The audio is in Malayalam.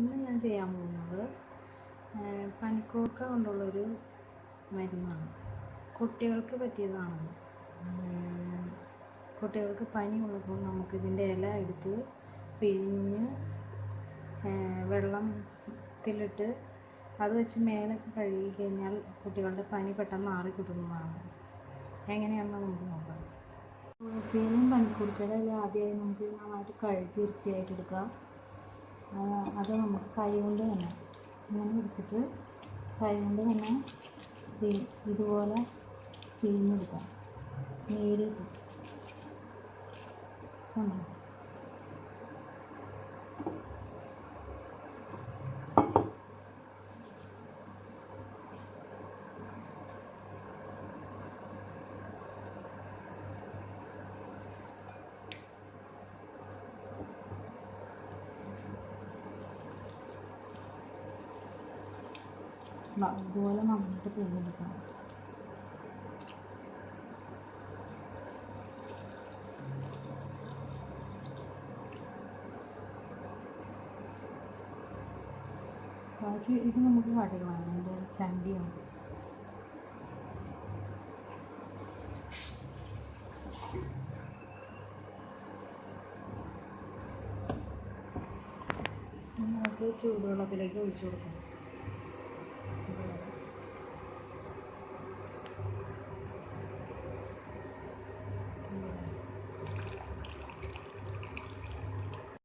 ഇന്ന് ഞാൻ ചെയ്യാൻ പോകുന്നത് പനിക്കൂർക്ക കൊണ്ടുള്ളൊരു മരുന്നാണ്. കുട്ടികൾക്ക് പറ്റിയതാണ്. കുട്ടികൾക്ക് പനി ഉള്ളപ്പോൾ നമുക്കിതിൻ്റെ ഇല എടുത്ത് പിഴിഞ്ഞ് വെള്ളത്തിലിട്ട് അത് വെച്ച് മേലൊക്കെ കഴുകി കഴിഞ്ഞാൽ കുട്ടികളുടെ പനി പെട്ടെന്ന് മാറിക്കിട്ടുന്നതാണ്. എങ്ങനെയാണെന്ന് നമുക്ക് നോക്കാം. തുളസിയിലും പനിക്കൂർക്കയുടെ ഇല ആദ്യമായി നമുക്ക് നന്നായിട്ട് കഴുകി വൃത്തിയായിട്ടെടുക്കാം. അത് നമുക്ക് കൈ കൊണ്ട് തന്നെ ഇങ്ങനെ പിടിച്ചിട്ട് കൈ കൊണ്ട് തന്നെ ഇതുപോലെ പിഴിഞ്ഞെടുക്കാം. നീര് കണ്ടോ? ഇതുപോലെ നന്നായിട്ട് പിഴിഞ്ഞെടുക്കണം. ബാക്കി ഇത് നമുക്ക് കടികളാണ്, അതിൻ്റെ ചണ്ടിയുണ്ട്. നമുക്ക് ചൂടുവെള്ളത്തിലേക്ക് ഒഴിച്ചു കൊടുക്കണം.